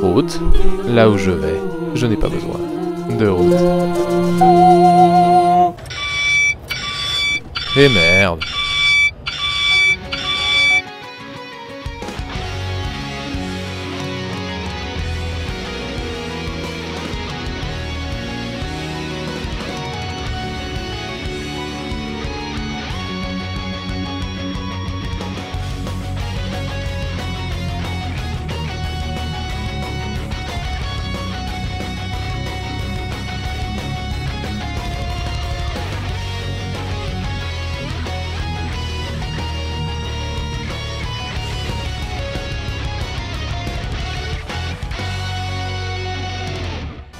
Route, là où je vais, je n'ai pas besoin de route. Et merde.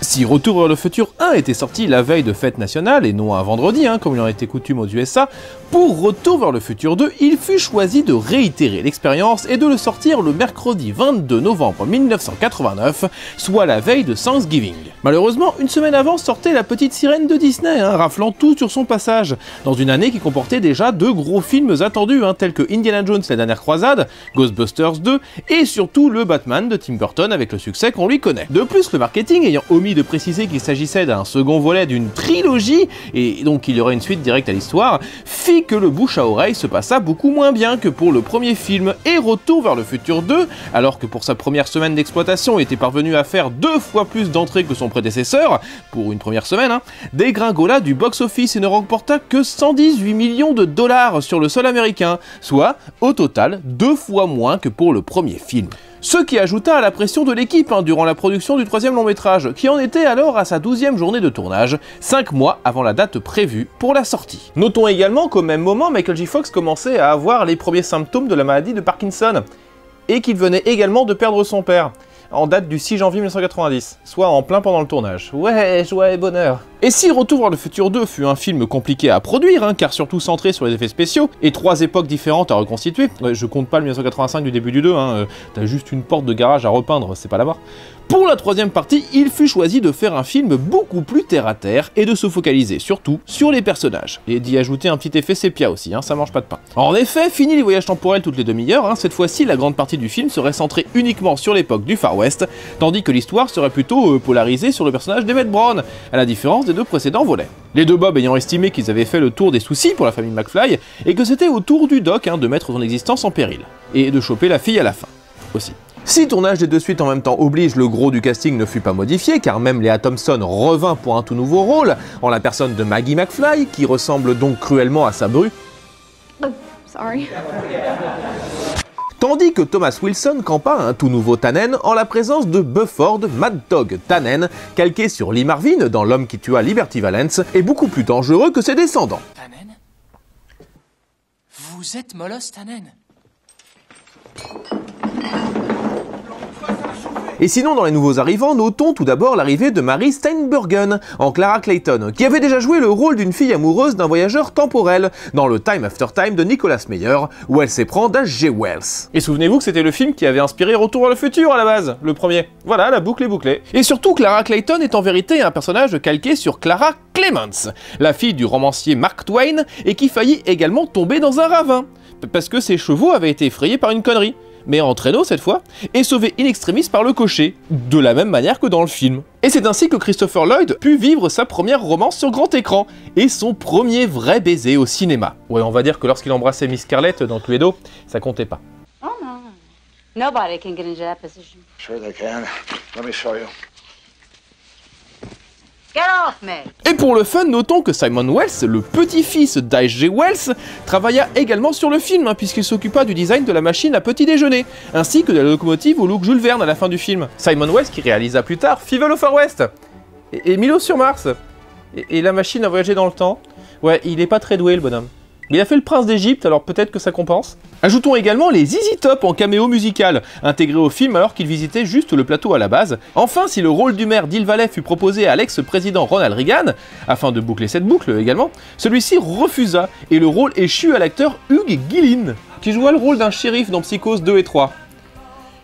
Si Retour vers le futur 1 était sorti la veille de fête nationale, et non un vendredi, comme il en était coutume aux USA, pour Retour vers le futur 2, il fut choisi de réitérer l'expérience et de le sortir le mercredi 22 novembre 1989, soit la veille de Thanksgiving. Malheureusement, une semaine avant sortait La Petite Sirène de Disney, raflant tout sur son passage, dans une année qui comportait déjà deux gros films attendus, tels que Indiana Jones la dernière croisade, Ghostbusters 2, et surtout le Batman de Tim Burton avec le succès qu'on lui connaît. De plus, le marketing ayant omis de préciser qu'il s'agissait d'un second volet d'une trilogie, et donc il y aurait une suite directe à l'histoire, fit que le bouche à oreille se passa beaucoup moins bien que pour le premier film et Retour vers le futur 2, alors que pour sa première semaine d'exploitation il était parvenu à faire 2 fois plus d'entrées que son prédécesseur, pour une première semaine, dégringola du box-office et ne remporta que 118 millions de dollars sur le sol américain, soit au total 2 fois moins que pour le premier film. Ce qui ajouta à la pression de l'équipe durant la production du troisième long métrage, qui en était alors à sa 12e journée de tournage, 5 mois avant la date prévue pour la sortie. Notons également qu'au même moment, Michael J. Fox commençait à avoir les premiers symptômes de la maladie de Parkinson, et qu'il venait également de perdre son père, en date du 6 janvier 1990, soit en plein pendant le tournage. Ouais, joie et bonheur. Et si Retour vers le futur 2 fut un film compliqué à produire, car surtout centré sur les effets spéciaux, et 3 époques différentes à reconstituer, je compte pas le 1985 du début du 2, t'as juste une porte de garage à repeindre, c'est pas la barre. Pour la troisième partie, il fut choisi de faire un film beaucoup plus terre-à-terre et de se focaliser surtout sur les personnages. Et d'y ajouter un petit effet sépia aussi, ça mange pas de pain. En effet, fini les voyages temporels toutes les demi-heures, cette fois-ci la grande partie du film serait centrée uniquement sur l'époque du Far West, tandis que l'histoire serait plutôt polarisée sur le personnage d'Emmett Brown, à la différence des 2 précédents volets. Les 2 Bob ayant estimé qu'ils avaient fait le tour des soucis pour la famille McFly, et que c'était au tour du Doc de mettre son existence en péril, et de choper la fille à la fin, aussi. Si tournage des 2 suites en même temps oblige, le gros du casting ne fut pas modifié, car même Lea Thompson revint pour un tout nouveau rôle, en la personne de Maggie McFly, qui ressemble donc cruellement à sa bru. Sorry. Tandis que Thomas Wilson campa un tout nouveau Tannen en la présence de Bufford Mad Dog Tannen, calqué sur Lee Marvin dans L'homme qui tua Liberty Valance, et beaucoup plus dangereux que ses descendants. Tannen ? Vous êtes Molosse Tannen ? Et sinon, dans les nouveaux arrivants, notons tout d'abord l'arrivée de Mary Steenburgen, en Clara Clayton, qui avait déjà joué le rôle d'une fille amoureuse d'un voyageur temporel, dans le Time After Time de Nicolas Meyer, où elle s'éprend d'H.G. Wells. Et souvenez-vous que c'était le film qui avait inspiré Retour vers le futur à la base, le premier. Voilà, la boucle est bouclée. Et surtout, Clara Clayton est en vérité un personnage calqué sur Clara Clemens, la fille du romancier Mark Twain, et qui faillit également tomber dans un ravin, parce que ses chevaux avaient été effrayés par une connerie, mais en traîneau cette fois, et sauvé in extremis par le cocher, de la même manière que dans le film. Et c'est ainsi que Christopher Lloyd put vivre sa première romance sur grand écran, et son premier vrai baiser au cinéma. Ouais, on va dire que lorsqu'il embrassait Miss Scarlett dans Cluedo, ça comptait pas. Oh no. Nobody can get into that position. Sure they can. Let me show you. Get off me! Et pour le fun, notons que Simon Wells, le petit-fils d'H.G. Wells, travailla également sur le film, puisqu'il s'occupa du design de la machine à petit déjeuner, ainsi que de la locomotive au look Jules Verne à la fin du film. Simon Wells qui réalisa plus tard Fievel au Far West, et Milo sur Mars, Et la machine à voyager dans le temps. Ouais, il est pas très doué le bonhomme. Il a fait le prince d'Égypte, alors peut-être que ça compense. Ajoutons également les ZZ Top en caméo musical, intégrés au film alors qu'il visitait juste le plateau à la base. Enfin, si le rôle du maire d'Hill Valley fut proposé à l'ex-président Ronald Reagan, afin de boucler cette boucle également, celui-ci refusa et le rôle échut à l'acteur Hugh Gillin, qui joua le rôle d'un shérif dans Psychose 2 et 3.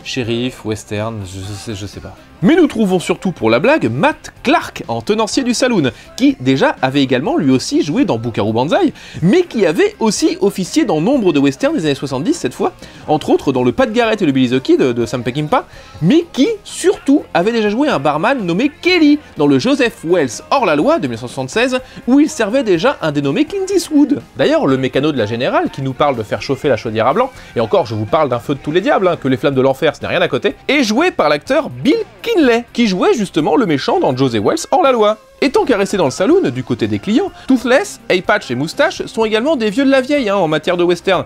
Shérif, western, je sais pas. Mais nous trouvons surtout pour la blague Matt Clark en tenancier du saloon, qui déjà avait également lui aussi joué dans Buckaroo Banzai, mais qui avait aussi officié dans nombre de westerns des années 70 cette fois, entre autres dans le Pat Garrett et le Billy the Kid de Sam Peckinpah, mais qui surtout avait déjà joué un barman nommé Kelly dans le Joseph Wells hors-la-loi de 1976, où il servait déjà un dénommé Clint Eastwood. D'ailleurs, le mécano de la Générale, qui nous parle de faire chauffer la chaudière à blanc, et encore je vous parle d'un feu de tous les diables, hein, que les flammes de l'enfer ce n'est rien à côté, est joué par l'acteur Bill Kinley, qui jouait justement le méchant dans Joseph Wells hors-la-loi. Étant qu'à rester dans le saloon, du côté des clients, Toothless, Eye Patch et Moustache sont également des vieux de la vieille en matière de western,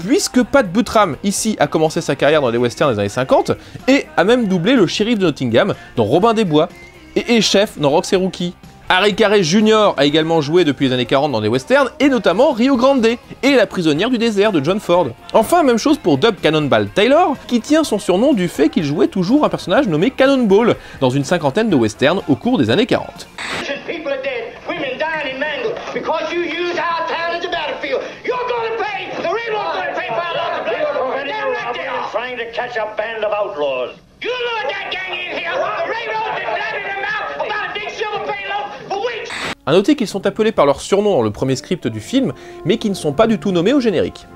puisque Pat Buttram, ici, a commencé sa carrière dans les westerns des années 50, et a même doublé le shérif de Nottingham dans Robin des Bois, et chef dans Roxy Rookie. Harry Carey Jr. a également joué depuis les années 40 dans des westerns, et notamment Rio Grande et La prisonnière du désert de John Ford. Enfin, même chose pour Dub Cannonball Taylor, qui tient son surnom du fait qu'il jouait toujours un personnage nommé Cannonball dans une cinquantaine de westerns au cours des années 40. A noter qu'ils sont appelés par leur surnom dans le premier script du film, mais qui ne sont pas du tout nommés au générique.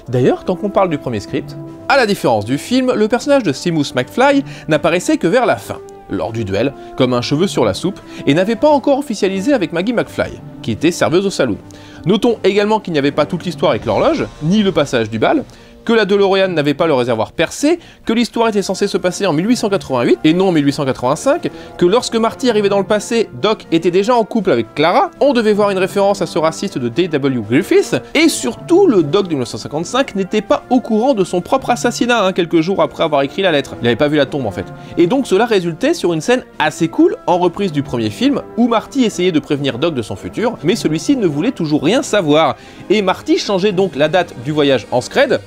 D'ailleurs, tant qu'on parle du premier script, à la différence du film, le personnage de Seamus McFly n'apparaissait que vers la fin, lors du duel, comme un cheveu sur la soupe, et n'avait pas encore officialisé avec Maggie McFly, qui était serveuse au saloon. Notons également qu'il n'y avait pas toute l'histoire avec l'horloge, ni le passage du bal, que la DeLorean n'avait pas le réservoir percé, que l'histoire était censée se passer en 1888 et non en 1885, que lorsque Marty arrivait dans le passé, Doc était déjà en couple avec Clara, on devait voir une référence à ce raciste de D.W. Griffith, et surtout le Doc de 1955 n'était pas au courant de son propre assassinat quelques jours après avoir écrit la lettre. Il n'avait pas vu la tombe en fait. Et donc cela résultait sur une scène assez cool en reprise du premier film, où Marty essayait de prévenir Doc de son futur, mais celui-ci ne voulait toujours rien savoir. Et Marty changeait donc la date du voyage en scred,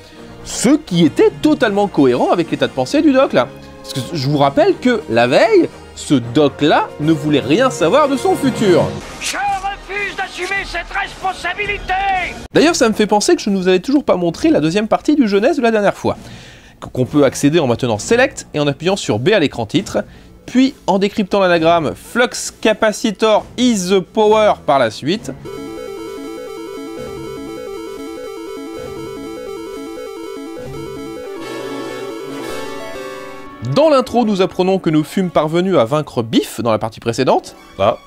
ce qui était totalement cohérent avec l'état de pensée du Doc là. Parce que je vous rappelle que la veille, ce Doc là ne voulait rien savoir de son futur. Je refuse d'assumer cette responsabilité. D'ailleurs, ça me fait penser que je ne vous avais toujours pas montré la deuxième partie du Jeunesse de la dernière fois, qu'on peut accéder en maintenant Select et en appuyant sur B à l'écran titre, puis en décryptant l'anagramme Flux Capacitor is the Power par la suite. Dans l'intro, nous apprenons que nous fûmes parvenus à vaincre Biff dans la partie précédente. Bah,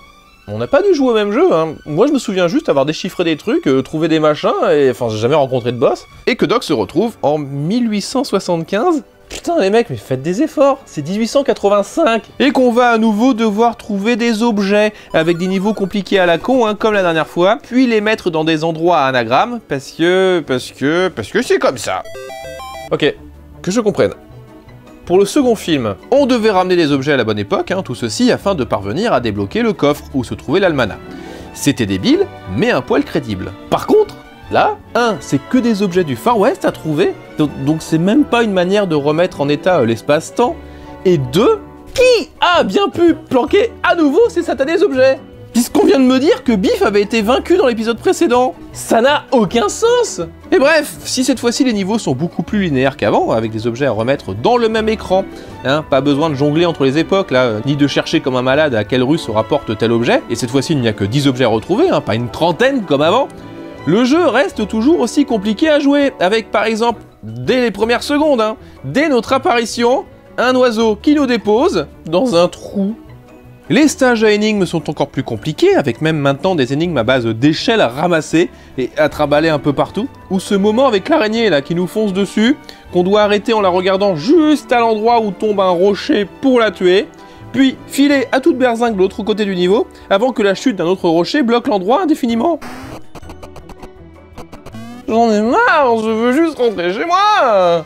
on n'a pas dû jouer au même jeu, hein. Moi je me souviens juste avoir déchiffré des trucs, trouvé des machins, et enfin j'ai jamais rencontré de boss. Et que Doc se retrouve en 1875. Putain les mecs, mais faites des efforts, c'est 1885. Et qu'on va à nouveau devoir trouver des objets, avec des niveaux compliqués à la con, comme la dernière fois, puis les mettre dans des endroits à anagramme, parce que c'est comme ça. Ok, que je comprenne. Pour le second film, on devait ramener des objets à la bonne époque, tout ceci afin de parvenir à débloquer le coffre où se trouvait l'almanach. C'était débile, mais un poil crédible. Par contre, là, c'est que des objets du Far West à trouver, donc c'est même pas une manière de remettre en état l'espace-temps, et 2, qui a bien pu planquer à nouveau ces satanés objets ? Puisqu'on vient de me dire que Biff avait été vaincu dans l'épisode précédent. Ça n'a aucun sens. Et bref, si cette fois-ci les niveaux sont beaucoup plus linéaires qu'avant, avec des objets à remettre dans le même écran, pas besoin de jongler entre les époques, là, ni de chercher comme un malade à quelle rue se rapporte tel objet, et cette fois-ci il n'y a que 10 objets à retrouver, pas une trentaine comme avant, le jeu reste toujours aussi compliqué à jouer, avec par exemple, dès les premières secondes, dès notre apparition, un oiseau qui nous dépose dans un trou. Les stages à énigmes sont encore plus compliqués, avec même maintenant des énigmes à base d'échelles à ramasser et à trimballer un peu partout, ou ce moment avec l'araignée là qui nous fonce dessus, qu'on doit arrêter en la regardant juste à l'endroit où tombe un rocher pour la tuer, puis filer à toute berzingue de l'autre côté du niveau, avant que la chute d'un autre rocher bloque l'endroit indéfiniment. J'en ai marre, je veux juste rentrer chez moi.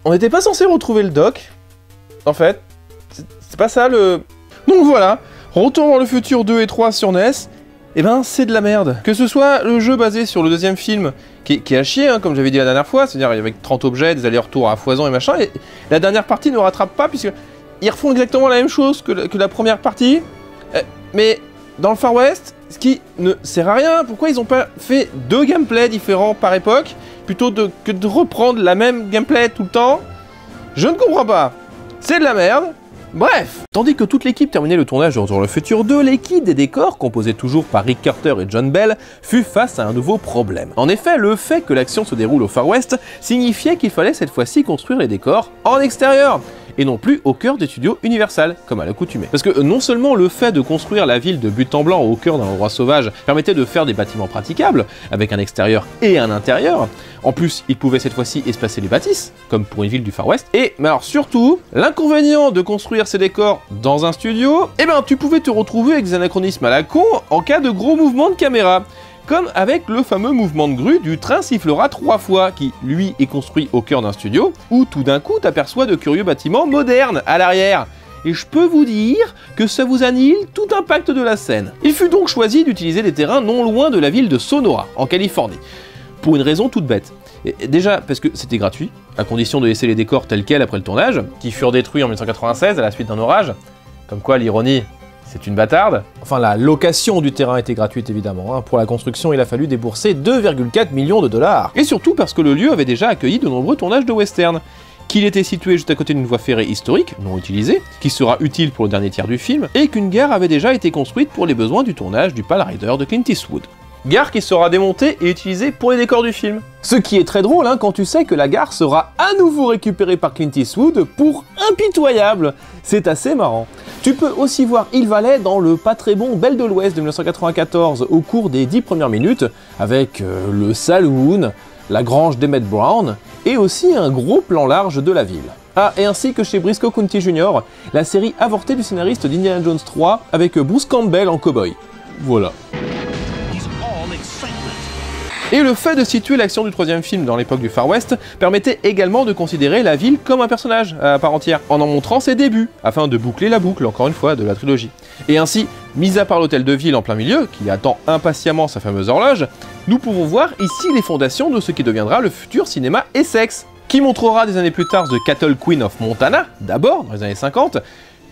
on n'était pas censé retrouver le Doc, en fait. C'est pas ça le... Donc voilà, Retour vers le futur 2 et 3 sur NES, eh ben c'est de la merde. Que ce soit le jeu basé sur le deuxième film, qui est à chier, hein, comme j'avais dit la dernière fois, c'est-à-dire avec 30 objets, des allers-retours à foison et machin, et la dernière partie ne rattrape pas, puisque ils refont exactement la même chose que la première partie, mais dans le Far West, ce qui ne sert à rien. Pourquoi ils ont pas fait 2 gameplays différents par époque, plutôt que de reprendre la même gameplay tout le temps? Je ne comprends pas. C'est de la merde. Bref. Tandis que toute l'équipe terminait le tournage de Retour vers le futur 2, l'équipe des décors, composée toujours par Rick Carter et John Bell, fut face à un nouveau problème. En effet, le fait que l'action se déroule au Far West signifiait qu'il fallait cette fois-ci construire les décors en extérieur, et non plus au cœur des studios Universal, comme à l'accoutumée. Parce que non seulement le fait de construire la ville de but en blanc au cœur d'un endroit sauvage permettait de faire des bâtiments praticables, avec un extérieur et un intérieur, en plus il pouvait cette fois-ci espacer les bâtisses, comme pour une ville du Far West, mais alors surtout, l'inconvénient de construire ces décors dans un studio, eh ben tu pouvais te retrouver avec des anachronismes à la con en cas de gros mouvements de caméra. Comme avec le fameux mouvement de grue du train sifflera 3 fois, qui, lui, est construit au cœur d'un studio, où tout d'un coup t'aperçois de curieux bâtiments modernes à l'arrière. Et je peux vous dire que ça vous annihile tout impact de la scène. Il fut donc choisi d'utiliser des terrains non loin de la ville de Sonora, en Californie, pour une raison toute bête. Et déjà parce que c'était gratuit, à condition de laisser les décors tels quels après le tournage, qui furent détruits en 1996 à la suite d'un orage. Comme quoi l'ironie, c'est une bâtarde. Enfin, la location du terrain était gratuite évidemment. Hein. Pour la construction, il a fallu débourser 2,4 millions de dollars. Et surtout parce que le lieu avait déjà accueilli de nombreux tournages de western. Qu'il était situé juste à côté d'une voie ferrée historique, non utilisée, qui sera utile pour le dernier tiers du film, et qu'une gare avait déjà été construite pour les besoins du tournage du Pale Rider de Clint Eastwood. Gare qui sera démontée et utilisée pour les décors du film. Ce qui est très drôle hein, quand tu sais que la gare sera à nouveau récupérée par Clint Eastwood pour Impitoyable. C'est assez marrant. Tu peux aussi voir Hill Valley dans le pas très bon Belle de l'Ouest de 1994 au cours des 10 premières minutes, avec le saloon, la grange d'Emmett Brown, et aussi un gros plan large de la ville. Ah, et ainsi que chez Briscoe County Jr., la série avortée du scénariste d'Indiana Jones 3 avec Bruce Campbell en cow-boy. Voilà. Et le fait de situer l'action du troisième film dans l'époque du Far West permettait également de considérer la ville comme un personnage à part entière, en montrant ses débuts, afin de boucler la boucle, encore une fois, de la trilogie. Et ainsi, mis à part l'hôtel de ville en plein milieu, qui attend impatiemment sa fameuse horloge, nous pouvons voir ici les fondations de ce qui deviendra le futur cinéma Essex, qui montrera des années plus tard The Cattle Queen of Montana, d'abord, dans les années 50,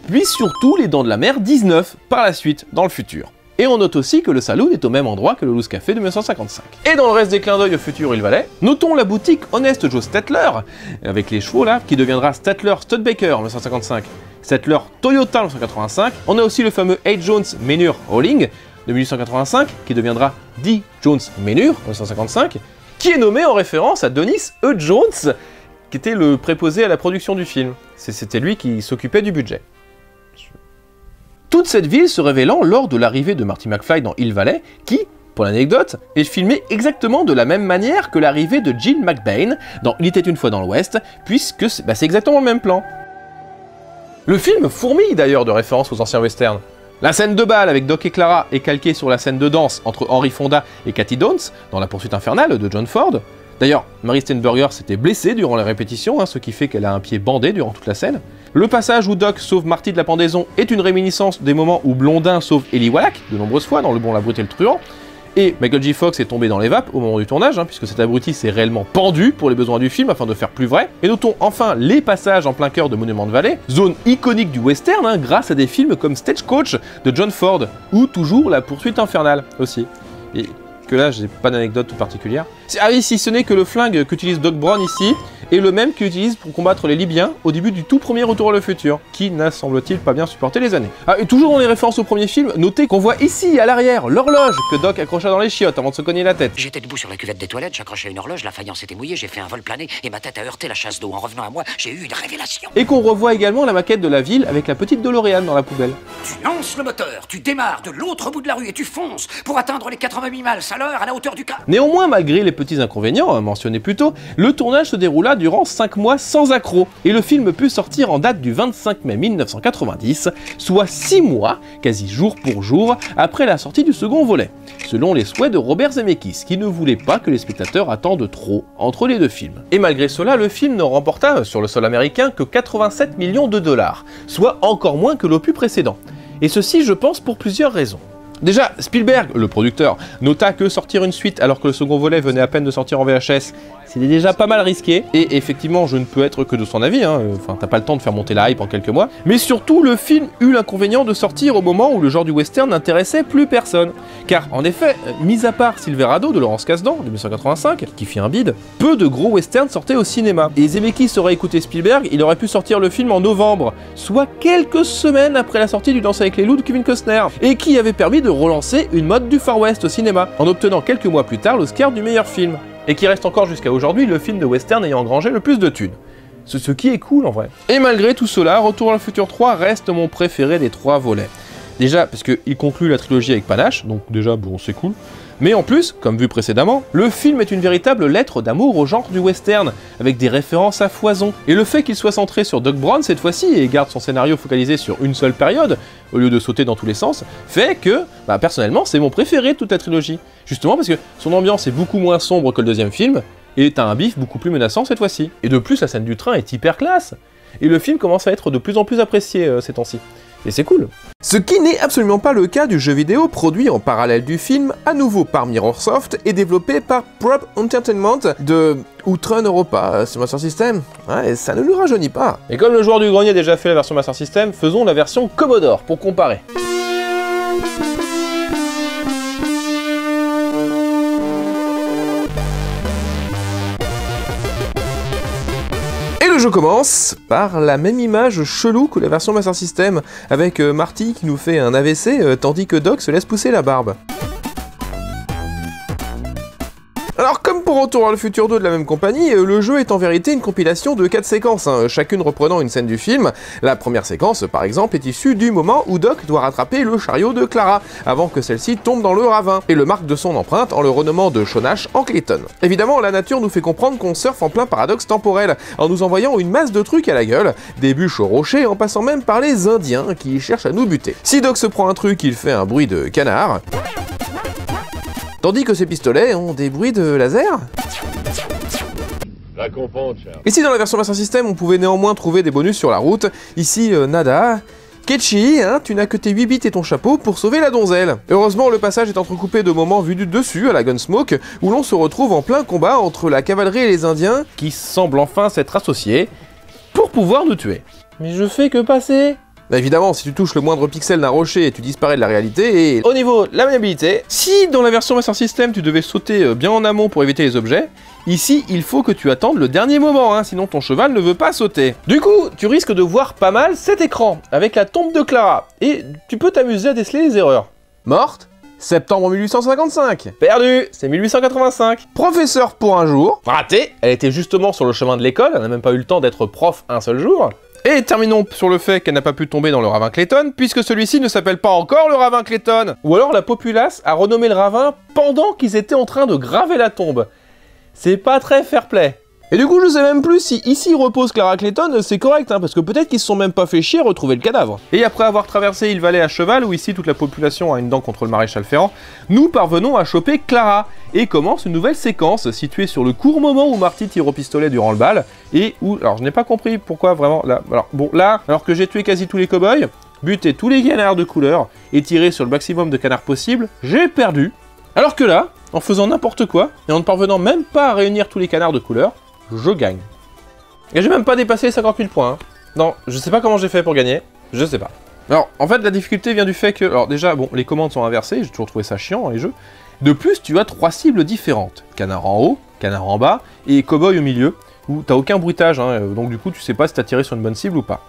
puis surtout les Dents de la Mer 19, par la suite, dans le futur. Et on note aussi que le saloon est au même endroit que le Loose Café de 1955. Et dans le reste des clins d'œil au futur Hill Valley, notons la boutique Honest Joe Stettler, avec les chevaux là, qui deviendra Stettler Studebaker en 1955, Stettler Toyota en 1985. On a aussi le fameux H. Jones Menure Hauling de 1885, qui deviendra D. Jones Menure en 1955, qui est nommé en référence à Dennis E. Jones, qui était le préposé à la production du film. C'était lui qui s'occupait du budget. Toute cette ville se révélant lors de l'arrivée de Marty McFly dans Hill Valley, qui, pour l'anecdote, est filmée exactement de la même manière que l'arrivée de Jill McBain dans Il était une fois dans l'Ouest, puisque c'est exactement le même plan. Le film fourmille d'ailleurs de références aux anciens westerns. La scène de bal avec Doc et Clara est calquée sur la scène de danse entre Henry Fonda et Cathy Downs dans La poursuite infernale de John Ford. D'ailleurs, Mary Steenburgen s'était blessée durant la répétition, hein, ce qui fait qu'elle a un pied bandé durant toute la scène. Le passage où Doc sauve Marty de la pendaison est une réminiscence des moments où Blondin sauve Eli Wallach, de nombreuses fois dans Le Bon, la Brute et le Truand. Et Michael J. Fox est tombé dans les vapes au moment du tournage, hein, puisque cet abruti s'est réellement pendu pour les besoins du film afin de faire plus vrai. Et notons enfin les passages en plein cœur de Monument Valley, zone iconique du western, hein, grâce à des films comme Stagecoach de John Ford, ou toujours La poursuite infernale aussi. Et que là, j'ai pas d'anecdote toute particulière. Ah oui, si ce n'est que le flingue qu'utilise Doc Brown ici est le même qu'il utilise pour combattre les Libyens au début du tout premier Retour vers le futur, qui n'a semble-t-il pas bien supporté les années. Ah, et toujours dans les références au premier film, notez qu'on voit ici, à l'arrière, l'horloge que Doc accrocha dans les chiottes avant de se cogner la tête. J'étais debout sur la cuvette des toilettes, j'accrochais une horloge, la faïence était mouillée, j'ai fait un vol plané et ma tête a heurté la chasse d'eau. En revenant à moi, j'ai eu une révélation. Et qu'on revoit également la maquette de la ville avec la petite DeLorean dans la poubelle. Tu lances le moteur, tu démarres de l'autre bout de la rue et tu fonces pour atteindre les 88 miles à l'heure à la hauteur du cap. Néanmoins, malgré les petits inconvénients mentionnés plus tôt, le tournage se déroula durant 5 mois sans accroc, et le film put sortir en date du 25 mai 1990, soit 6 mois, quasi jour pour jour, après la sortie du second volet, selon les souhaits de Robert Zemeckis, qui ne voulait pas que les spectateurs attendent trop entre les deux films. Et malgré cela, le film ne remporta, sur le sol américain, que 87 millions de dollars, soit encore moins que l'opus précédent. Et ceci, je pense, pour plusieurs raisons. Déjà, Spielberg, le producteur, nota que sortir une suite alors que le second volet venait à peine de sortir en VHS, c'était déjà pas mal risqué, et effectivement je ne peux être que de son avis, enfin t'as pas le temps de faire monter la hype en quelques mois, mais surtout le film eut l'inconvénient de sortir au moment où le genre du western n'intéressait plus personne. Car en effet, mis à part Silverado de Laurence Kasdan de 1985, qui fit un bide, peu de gros westerns sortaient au cinéma, et Zemeckis aurait écouté Spielberg, il aurait pu sortir le film en novembre, soit quelques semaines après la sortie du Danse avec les loups de Kevin Costner, et qui avait permis de relancer une mode du Far West au cinéma, en obtenant quelques mois plus tard l'Oscar du meilleur film. Et qui reste encore jusqu'à aujourd'hui le film de western ayant engrangé le plus de thunes. Ce qui est cool en vrai. Et malgré tout cela, Retour vers le futur 3 reste mon préféré des 3 volets. Déjà parce qu'il conclut la trilogie avec panache, donc déjà bon c'est cool. Mais en plus, comme vu précédemment, le film est une véritable lettre d'amour au genre du western, avec des références à foison. Et le fait qu'il soit centré sur Doc Brown cette fois-ci, et garde son scénario focalisé sur une seule période, au lieu de sauter dans tous les sens, fait que, personnellement, c'est mon préféré de toute la trilogie. Justement parce que son ambiance est beaucoup moins sombre que le deuxième film, et t'as un bif beaucoup plus menaçant cette fois-ci. Et de plus, la scène du train est hyper classe. Et le film commence à être de plus en plus apprécié ces temps-ci. Et c'est cool. Ce qui n'est absolument pas le cas du jeu vidéo produit en parallèle du film, à nouveau par Mirrorsoft et développé par Prop Entertainment de Outrun Europa sur Master System. Ouais, ça ne nous rajeunit pas. Et comme le joueur du grenier a déjà fait la version Master System, faisons la version Commodore pour comparer. Le jeu commence par la même image chelou que la version Master System, avec Marty qui nous fait un AVC tandis que Doc se laisse pousser la barbe. Alors comme pour Retour vers le futur 2 de la même compagnie, le jeu est en vérité une compilation de 4 séquences, chacune reprenant une scène du film. La première séquence, par exemple, est issue du moment où Doc doit rattraper le chariot de Clara, avant que celle-ci tombe dans le ravin, et le marque de son empreinte en le renommant de Shonash en Clayton. Évidemment, la nature nous fait comprendre qu'on surfe en plein paradoxe temporel, en nous envoyant une masse de trucs à la gueule, des bûches aux rochers, en passant même par les Indiens qui cherchent à nous buter. Si Doc se prend un truc, il fait un bruit de canard, tandis que ses pistolets ont des bruits de laser. La compote, cher. Et si dans la version Master System on pouvait néanmoins trouver des bonus sur la route, ici nada. Ketchi, tu n'as que tes 8 bits et ton chapeau pour sauver la donzelle. Heureusement, le passage est entrecoupé de moments vus du dessus à la Gunsmoke, où l'on se retrouve en plein combat entre la cavalerie et les Indiens, qui semblent enfin s'être associés, pour pouvoir nous tuer. Mais je fais que passer. Évidemment, si tu touches le moindre pixel d'un rocher, tu disparais de la réalité, et au niveau de la maniabilité, si dans la version Master System tu devais sauter bien en amont pour éviter les objets, ici il faut que tu attendes le dernier moment, sinon ton cheval ne veut pas sauter. Du coup, tu risques de voir pas mal cet écran, avec la tombe de Clara, et tu peux t'amuser à déceler les erreurs. Morte, septembre 1855. Perdu, c'est 1885. Professeur pour un jour. Raté, elle était justement sur le chemin de l'école, elle n'a même pas eu le temps d'être prof un seul jour. Et terminons sur le fait qu'elle n'a pas pu tomber dans le ravin Clayton, puisque celui-ci ne s'appelle pas encore le ravin Clayton. Ou alors la populace a renommé le ravin pendant qu'ils étaient en train de graver la tombe. C'est pas très fair-play. Et du coup, je sais même plus si ici repose Clara Clayton, c'est correct, parce que peut-être qu'ils se sont même pas fait chier à retrouver le cadavre. Et après avoir traversé Hill Valley à cheval, où ici toute la population a une dent contre le maréchal Ferrand, nous parvenons à choper Clara, et commence une nouvelle séquence située sur le court moment où Marty tire au pistolet durant le bal, et où, alors je n'ai pas compris pourquoi vraiment, là, alors que j'ai tué quasi tous les cow-boys, buté tous les canards de couleur, et tiré sur le maximum de canards possible, j'ai perdu. Alors que là, en faisant n'importe quoi, et en ne parvenant même pas à réunir tous les canards de couleur, je gagne. Et j'ai même pas dépassé les 50 000 points. Non, je sais pas comment j'ai fait pour gagner, je sais pas. Alors, en fait, la difficulté vient du fait que... Alors déjà, bon, les commandes sont inversées, j'ai toujours trouvé ça chiant dans les jeux. De plus, tu as 3 cibles différentes. Canard en haut, canard en bas, et cow-boy au milieu, où t'as aucun bruitage, donc du coup, tu sais pas si t'as tiré sur une bonne cible ou pas.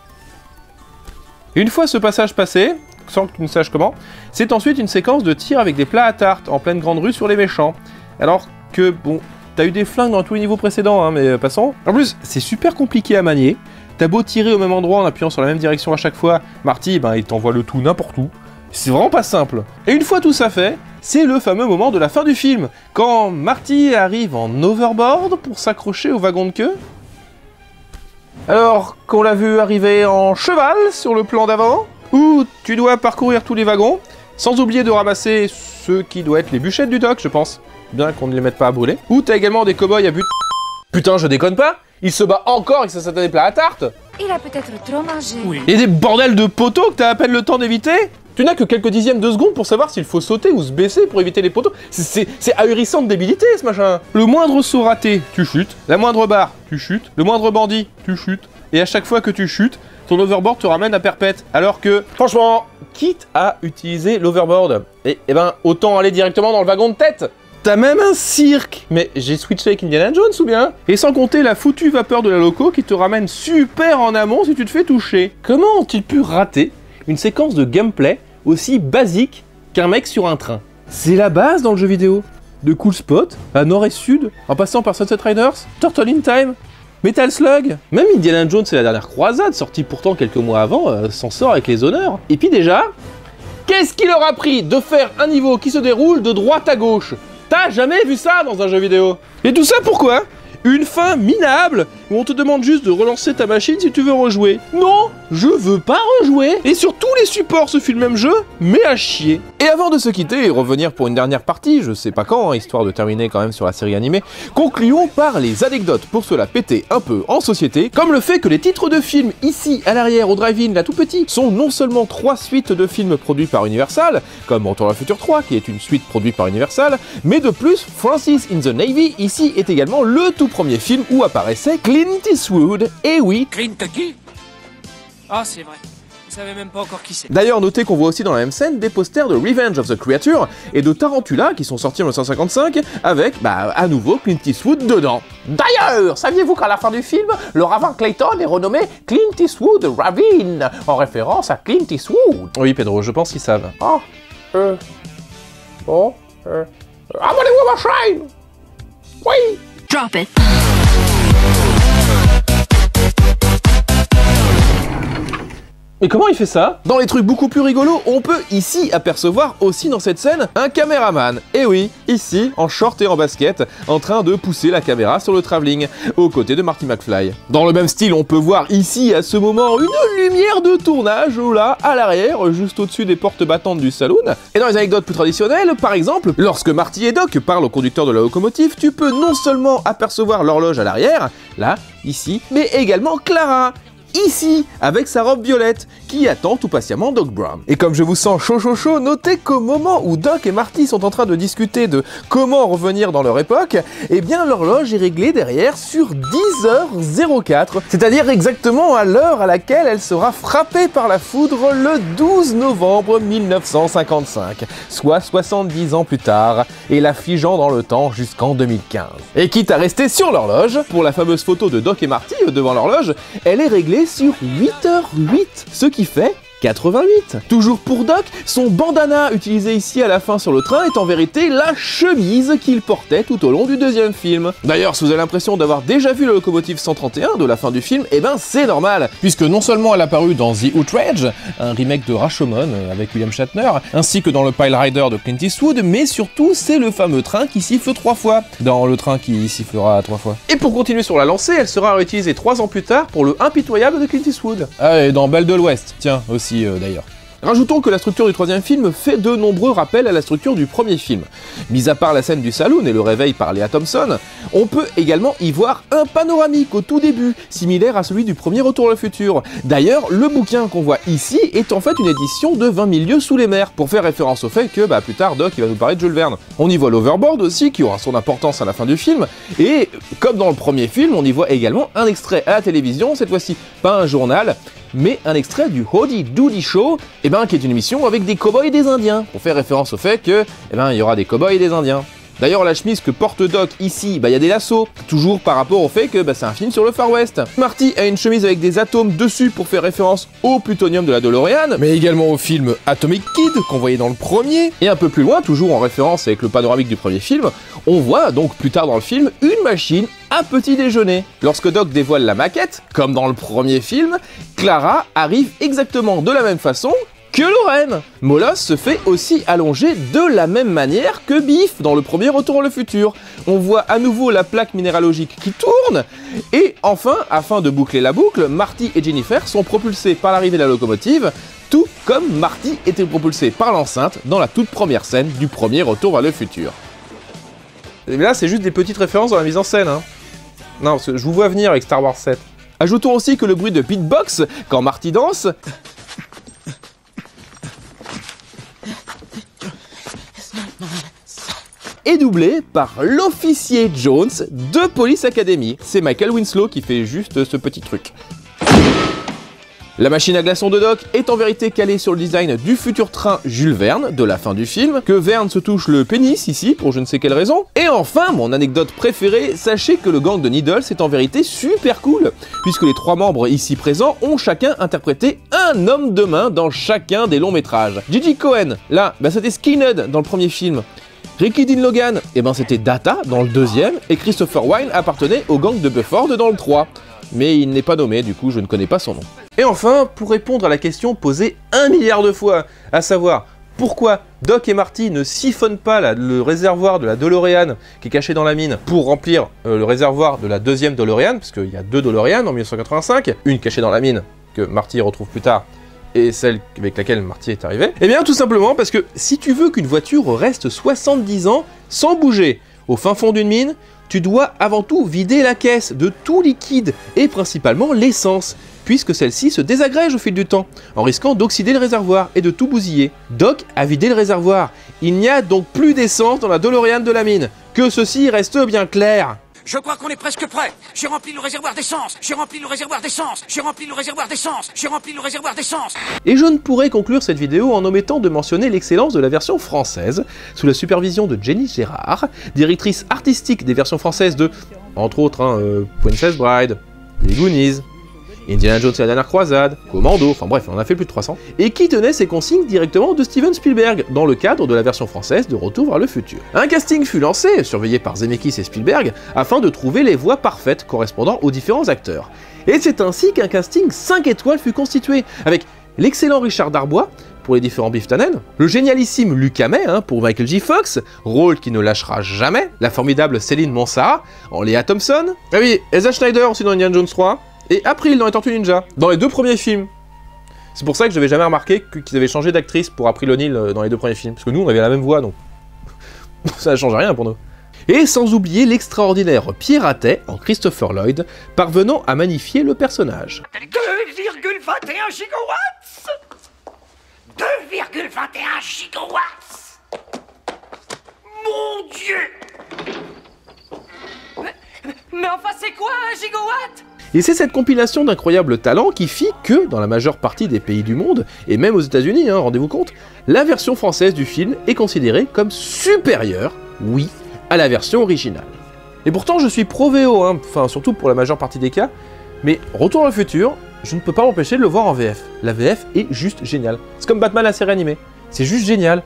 Et une fois ce passage passé, sans que tu ne saches comment, c'est ensuite une séquence de tir avec des plats à tarte, en pleine grande rue sur les méchants. Alors que, bon... T'as eu des flingues dans tous les niveaux précédents, mais passons. En plus, c'est super compliqué à manier. T'as beau tirer au même endroit en appuyant sur la même direction à chaque fois, Marty, il t'envoie le tout n'importe où. C'est vraiment pas simple. Et une fois tout ça fait, c'est le fameux moment de la fin du film, quand Marty arrive en overboard pour s'accrocher au wagon de queue. Alors qu'on l'a vu arriver en cheval sur le plan d'avant, où tu dois parcourir tous les wagons, sans oublier de ramasser ceux qui doivent être les bûchettes du dock, je pense. Bien qu'on ne les mette pas à brûler. Ou t'as également des cow-boys à but... Putain, je déconne pas, il se bat encore avec sa satanée plat à tarte. Il a peut-être trop mangé. Oui. Et des bordels de poteaux que t'as à peine le temps d'éviter. Tu n'as que quelques dixièmes de seconde pour savoir s'il faut sauter ou se baisser pour éviter les poteaux. C'est ahurissant de débilité, ce machin. Le moindre saut raté, tu chutes. La moindre barre, tu chutes. Le moindre bandit, tu chutes. Et à chaque fois que tu chutes, ton overboard te ramène à perpète. Alors que, franchement, quitte à utiliser l'overboard, eh ben, autant aller directement dans le wagon de tête. T'as même un cirque. Mais j'ai switché avec Indiana Jones ou bien? Et sans compter la foutue vapeur de la loco qui te ramène super en amont si tu te fais toucher. Comment ont-ils pu rater une séquence de gameplay aussi basique qu'un mec sur un train? C'est la base dans le jeu vidéo. De Cool Spot à Nord et Sud, en passant par Sunset Riders, Turtle in Time, Metal Slug. Même Indiana Jones et la dernière croisade, sortie pourtant quelques mois avant, s'en sort avec les honneurs. Et puis déjà, qu'est-ce qu'il leur a pris de faire un niveau qui se déroule de droite à gauche? T'as jamais vu ça dans un jeu vidéo? Et tout ça pourquoi? Une fin minable où on te demande juste de relancer ta machine si tu veux rejouer. Non, je veux pas rejouer. Et sur tous les supports ce fut le même jeu, mais à chier. Et avant de se quitter et revenir pour une dernière partie, je sais pas quand, hein, histoire de terminer quand même sur la série animée, concluons par les anecdotes pour se la péter un peu en société, comme le fait que les titres de films ici à l'arrière au drive-in là tout petit sont non seulement 3 suites de films produits par Universal, comme Retour vers le futur 3 qui est une suite produite par Universal, mais de plus Francis in the Navy ici est également le tout premier film où apparaissait Clint Eastwood, et oui. Clint qui? Ah, c'est vrai. Vous savez même pas encore qui c'est. D'ailleurs, notez qu'on voit aussi dans la même scène des posters de Revenge of the Creature et de Tarantula qui sont sortis en 1955 avec, à nouveau Clint Eastwood dedans. D'ailleurs, saviez-vous qu'à la fin du film, le ravin Clayton est renommé Clint Eastwood Ravine, en référence à Clint Eastwood? Oui, Pedro, je pense qu'ils savent. Ah, abonnez-vous à ma chaîne! Oui! Drop it. Mais comment il fait ça? Dans les trucs beaucoup plus rigolos, on peut ici apercevoir aussi dans cette scène un caméraman. Et oui, ici, en short et en basket, en train de pousser la caméra sur le travelling, aux côtés de Marty McFly. Dans le même style, on peut voir ici, à ce moment, une lumière de tournage, là, à l'arrière, juste au-dessus des portes battantes du saloon. Et dans les anecdotes plus traditionnelles, par exemple, lorsque Marty et Doc parlent au conducteur de la locomotive, tu peux non seulement apercevoir l'horloge à l'arrière, là, ici, mais également Clara, ici, avec sa robe violette, qui attend tout patiemment Doc Brown. Et comme je vous sens chaud, notez qu'au moment où Doc et Marty sont en train de discuter de comment revenir dans leur époque, eh bien l'horloge est réglée derrière sur 10h04, c'est-à-dire exactement à l'heure à laquelle elle sera frappée par la foudre le 12 novembre 1955, soit 70 ans plus tard, et la figeant dans le temps jusqu'en 2015. Et quitte à rester sur l'horloge, pour la fameuse photo de Doc et Marty devant l'horloge, elle est réglée sur 8h08, ce qui fait 88. Toujours pour Doc, son bandana utilisé ici à la fin sur le train est en vérité la chemise qu'il portait tout au long du deuxième film. D'ailleurs, si vous avez l'impression d'avoir déjà vu la locomotive 131 de la fin du film, eh ben c'est normal, puisque non seulement elle a apparu dans The Outrage, un remake de Rashomon avec William Shatner, ainsi que dans le Pile Rider de Clint Eastwood, mais surtout c'est le fameux train qui siffle 3 fois, dans le train qui sifflera 3 fois. Et pour continuer sur la lancée, elle sera réutilisée 3 ans plus tard pour le impitoyable de Clint Eastwood. Ah, et dans Belle de l'Ouest, tiens, aussi d'ailleurs. Rajoutons que la structure du troisième film fait de nombreux rappels à la structure du premier film. Mis à part la scène du saloon et le réveil par Lea Thompson, on peut également y voir un panoramique au tout début, similaire à celui du premier Retour vers le futur. D'ailleurs, le bouquin qu'on voit ici est en fait une édition de 20 000 lieues sous les mers, pour faire référence au fait que plus tard Doc il va nous parler de Jules Verne. On y voit l'overboard aussi, qui aura son importance à la fin du film, et comme dans le premier film, on y voit également un extrait à la télévision, cette fois-ci pas un journal, mais un extrait du Howdy Doody Show, qui est une émission avec des cow-boys et des indiens, pour faire référence au fait que, il y aura des cow-boys et des indiens. D'ailleurs, la chemise que porte Doc ici, il y a des lassos, toujours par rapport au fait que c'est un film sur le Far West. Marty a une chemise avec des atomes dessus pour faire référence au plutonium de la DeLorean, mais également au film Atomic Kid qu'on voyait dans le premier. Et un peu plus loin, toujours en référence avec le panoramique du premier film, on voit donc plus tard dans le film une machine à petit déjeuner. Lorsque Doc dévoile la maquette, comme dans le premier film, Clara arrive exactement de la même façon Kylo Ren. Moloss se fait aussi allonger de la même manière que Biff dans le premier Retour vers le futur. On voit à nouveau la plaque minéralogique qui tourne, et enfin, afin de boucler la boucle, Marty et Jennifer sont propulsés par l'arrivée de la locomotive, tout comme Marty était propulsé par l'enceinte dans la toute première scène du premier Retour vers le futur. Et là, c'est juste des petites références dans la mise en scène, hein. Non, parce que je vous vois venir avec Star Wars 7. Ajoutons aussi que le bruit de beatbox quand Marty danse est doublé par l'officier Jones de Police Academy. C'est Michael Winslow qui fait juste ce petit truc. La machine à glaçons de Doc est en vérité calée sur le design du futur train Jules Verne de la fin du film, que Verne se touche le pénis ici pour je ne sais quelle raison. Et enfin, mon anecdote préférée, sachez que le gang de Needles est en vérité super cool, puisque les 3 membres ici présents ont chacun interprété un homme de main dans chacun des longs métrages. Gigi Cohen, là, c'était Skinhead dans le premier film. Ricky Dean Logan, c'était Data dans le deuxième, et Christopher Wine appartenait au gang de Bufford dans le 3. Mais il n'est pas nommé, du coup je ne connais pas son nom. Et enfin, pour répondre à la question posée 1 milliard de fois, à savoir pourquoi Doc et Marty ne siphonnent pas le réservoir de la DeLorean qui est caché dans la mine pour remplir le réservoir de la deuxième DeLorean, parce qu'il y a 2 DeLorean en 1985, une cachée dans la mine que Marty retrouve plus tard, et celle avec laquelle Marty est arrivé. Eh bien tout simplement parce que si tu veux qu'une voiture reste 70 ans sans bouger au fin fond d'une mine, tu dois avant tout vider la caisse de tout liquide, et principalement l'essence, puisque celle-ci se désagrège au fil du temps, en risquant d'oxyder le réservoir et de tout bousiller. Doc a vidé le réservoir, il n'y a donc plus d'essence dans la DeLorean de la mine, que ceci reste bien clair. Je crois qu'on est presque prêt. J'ai rempli le réservoir d'essence. J'ai rempli le réservoir d'essence. J'ai rempli le réservoir d'essence. J'ai rempli le réservoir d'essence. Et je ne pourrais conclure cette vidéo en omettant de mentionner l'excellence de la version française, sous la supervision de Jenny Gérard, directrice artistique des versions françaises de, entre autres, Princess Bride, Les Goonies, Indiana Jones et la dernière croisade, Commando, enfin bref, on en a fait plus de 300, et qui tenait ses consignes directement de Steven Spielberg, dans le cadre de la version française de Retour vers le futur. Un casting fut lancé, surveillé par Zemeckis et Spielberg, afin de trouver les voix parfaites correspondant aux différents acteurs. Et c'est ainsi qu'un casting 5 étoiles fut constitué, avec l'excellent Richard Darbois, pour les différents Biff Tannen, le génialissime Luc Hamet pour Michael J. Fox, rôle qui ne lâchera jamais, la formidable Céline Monsara, en Léa Thompson, ah oui, Elsa Schneider aussi dans Indiana Jones 3, et April dans les Tortues Ninja, dans les 2 premiers films. C'est pour ça que je n'avais jamais remarqué qu'ils avaient changé d'actrice pour April O'Neil dans les 2 premiers films, parce que nous on avait la même voix, donc ça ne change rien pour nous. Et sans oublier l'extraordinaire Pierre Attet en Christopher Lloyd, parvenant à magnifier le personnage. 2,21 gigawatts 2,21 gigawatts. Mon Dieu. Mais enfin c'est quoi un gigawatt? Et c'est cette compilation d'incroyables talents qui fit que, dans la majeure partie des pays du monde, et même aux États-Unis, rendez-vous compte, la version française du film est considérée comme supérieure, oui, à la version originale. Et pourtant je suis pro VO, enfin surtout pour la majeure partie des cas, mais Retour vers le futur, je ne peux pas m'empêcher de le voir en VF. La VF est juste géniale. C'est comme Batman la série animée, c'est juste génial.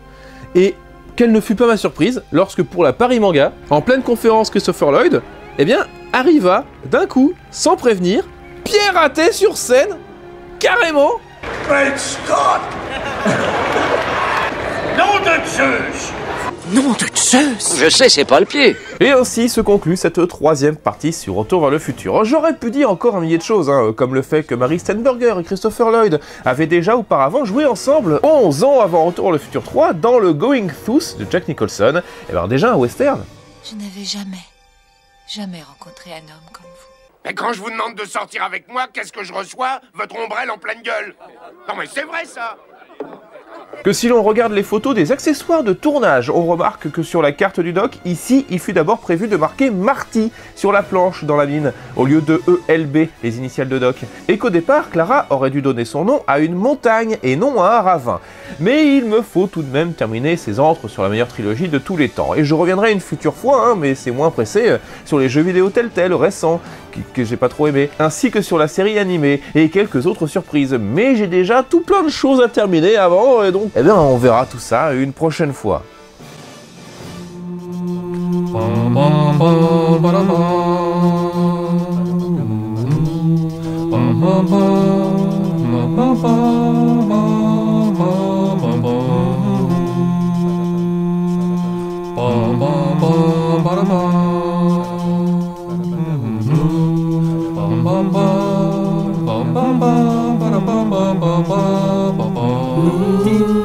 Et quelle ne fut pas ma surprise lorsque pour la Paris Manga, en pleine conférence Christopher Lloyd, eh bien, arriva, d'un coup, sans prévenir, Pierre Attet sur scène, carrément. Great Scott. Nom de Zeus. Nom de Zeus. Je sais, c'est pas le pied. Et ainsi se conclut cette 3e partie sur Retour vers le futur. J'aurais pu dire encore un millier de choses, comme le fait que Mary Steenburgen et Christopher Lloyd avaient déjà auparavant joué ensemble 11 ans avant Retour vers le futur 3 dans le Going Thus de Jack Nicholson, et bien déjà un western. Je n'avais jamais rencontré un homme comme vous. Et quand je vous demande de sortir avec moi, qu'est-ce que je reçois? Votre ombrelle en pleine gueule. Non mais c'est vrai ça. Que si l'on regarde les photos des accessoires de tournage, on remarque que sur la carte du doc, ici, il fut d'abord prévu de marquer Marty sur la planche dans la mine, au lieu de ELB, les initiales de doc. Et qu'au départ, Clara aurait dû donner son nom à une montagne et non à un ravin. Mais il me faut tout de même terminer ces entres sur la meilleure trilogie de tous les temps. Et je reviendrai une future fois, mais c'est moins pressé, sur les jeux vidéo Telltale récents, que j'ai pas trop aimé, ainsi que sur la série animée, et quelques autres surprises. Mais j'ai déjà tout plein de choses à terminer avant, et donc, eh bien, on verra tout ça une prochaine fois. bam bam bam bam bam bam bam bam bam bam bam bam.